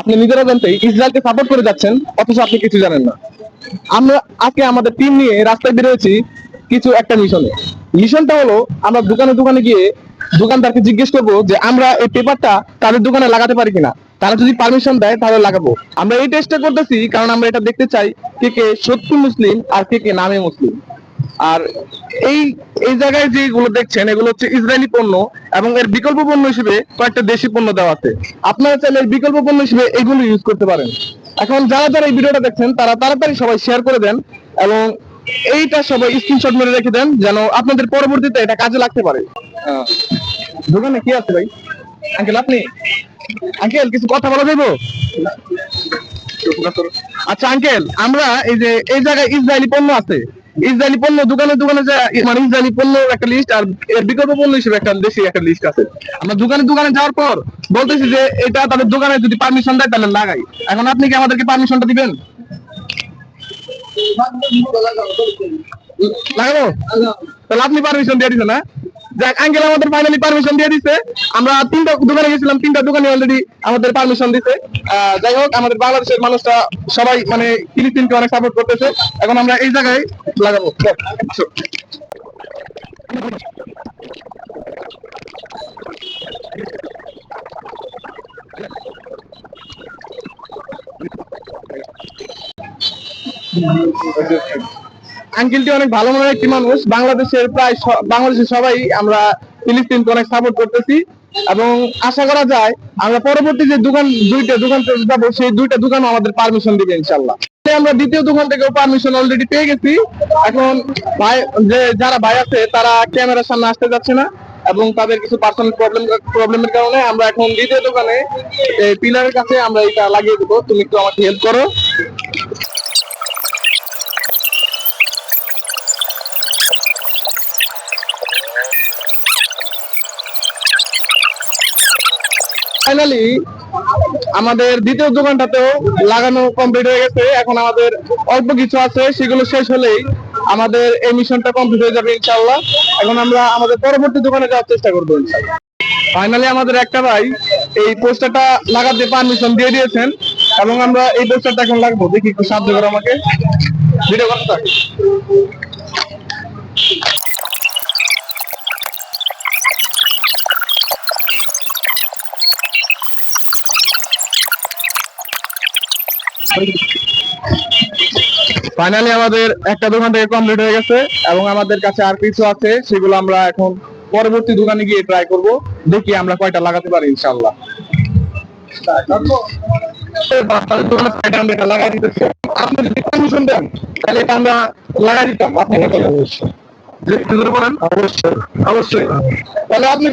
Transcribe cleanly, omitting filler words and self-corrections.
আপনি নিজেরা জানতে ইসরায়েলকে সাপোর্ট করে যাচ্ছেন, অথচ আপনি কিছু জানেন না। আমরা আজকে আমাদের টিম নিয়ে রাস্তায় বেরিয়েছি কিছু একটা মিশনে। মিশনটা হলো, আমরা দোকানে দোকানে গিয়ে দোকানদারকে জিজ্ঞেস করবো যে আমরা এই পেপারটা তাদের দোকানে লাগাতে পারি কিনা। তারা যদি পারমিশন দেয় তাহলে লাগাবো। আমরা এই টেস্টটা করতেছি কারণ আমরা এটা দেখতে চাই কে কে সত্যি মুসলিম আর কে কে নামে মুসলিম। আর এই এই জায়গায় যেগুলো দেখছেন এগুলো হচ্ছে ইসরায়েলি পণ্য, এবং এর বিকল্প পণ্য হিসেবে কয়েকটা দেশি পণ্য দেওয়া আছে। আপনারা চাইলে এর বিকল্প পণ্য হিসেবে এগুলো ইউজ করতে পারেন। এখন যারা যারা এই ভিডিওটা দেখছেন তারা তাড়াতাড়ি সবাই শেয়ার করে দেন, এবং এইটা সবাই স্ক্রিনশট মেরে রেখে দেন যেন আপনাদের পরবর্তীতে এটা কাজে লাগতে পারে। দোকানে কি আছে ভাই? আঙ্কেল আপনি, আঙ্কেল কিছু কথা বলা যাইবো? আচ্ছা আঙ্কেল, আমরা এই যে এই জায়গায় ইসরায়েলি পণ্য আছে, ইসরায়েলি পণ্য দোকানে দোকানে মানে ইসরায়েলি পণ্য একটা লিস্ট আর এর বিকল্প পণ্য হিসেবে একটা দেশি একটা লিস্ট আছে। আমরা দোকানে দোকানে যাওয়ার পর বলতেছি যে এটা তাদের দোকানে যদি পারমিশন দেয় তাহলে লাগাই। এখন আপনি কি আমাদেরকে পারমিশনটা দিবেন? লাগাবো? তাহলে আপনি পারমিশন দিয়ে দিচ্ছেন না? যাক আঙ্কেল আমাদের ফাইনালি পারমিশন দিয়ে দিছে। আমরা 3টা দোকানে গেছিলাম, 3টা দোকানে অলরেডি আমাদের পারমিশন দিছে। যাই হোক, আমাদের বাংলাদেশের মানুষটা সবাই মানে ফিলিস্তিনকে অনেক সাপোর্ট করতেছে। এখন আমরা এই জায়গায় লাগাবো। আসো। আঙ্কেলটি অনেক ভালো মনের একটি মানুষ। বাংলাদেশের প্রায় বাংলাদেশের সবাই আমরা ফিলিস্তিনকে অনেক সাপোর্ট করতেছি, এবং আশা করা যায় আমরা পরবর্তী যে দুইটা দোকান যাবো সেই দুইটা দোকানও আমাদের পারমিশন দিবে ইনশাল্লাহ। আমরা দ্বিতীয় দোকান থেকেও পারমিশন অলরেডি পেয়ে গেছি। এখন ভাই যে যারা ভাই আছে তারা ক্যামেরার সামনে আসতে যাচ্ছে না, এবং তাদের কিছু পার্সোনাল প্রবলেমের কারণে আমরা এখন দ্বিতীয় দোকানে পিলারের কাছে আমরা এটা লাগিয়ে দেবো। তুমি একটু আমাকে হেল্প করো। ফাইনালি আমাদের দ্বিতীয় দোকানটাতেও লাগানো কমপ্লিট হয়ে গেছে। এখন আমাদের অল্প কিছু আছে, সেগুলো শেষ হলেই আমাদের এই মিশনটা কমপ্লিট হয়ে যাবে ইনশাআল্লাহ। এখন আমরা আমাদের পরবর্তী দোকানে যাওয়ার চেষ্টা করবো ইনশাআল্লাহ। ফাইনালি আমাদের একটা ভাই এই পোস্টারটা লাগাতে পারমিশন দিয়ে দিয়েছেন, এবং আমরা এই পোস্টারটা এখন লাগবো। দেখি একটু সাহায্য করো আমাকে, ভিডিও করতে থাকি। ফাইনালি আমাদের একটা দোকান থেকে কমপ্লিট হয়ে গেছে, এবং আমাদের কাছে আর কিছু আছে, সেগুলো আমরা এখন পরবর্তী দোকানে গিয়ে ট্রাই করব। দেখি আমরা কয়টা লাগাতে পারি ইনশাআল্লাহ। আপনি যদি পারমিশন দেন তাহলে এটা আমরা লাগাই দিতাম। আপনি অবশ্যই অবশ্যই অবশ্যই, তাহলে আপনি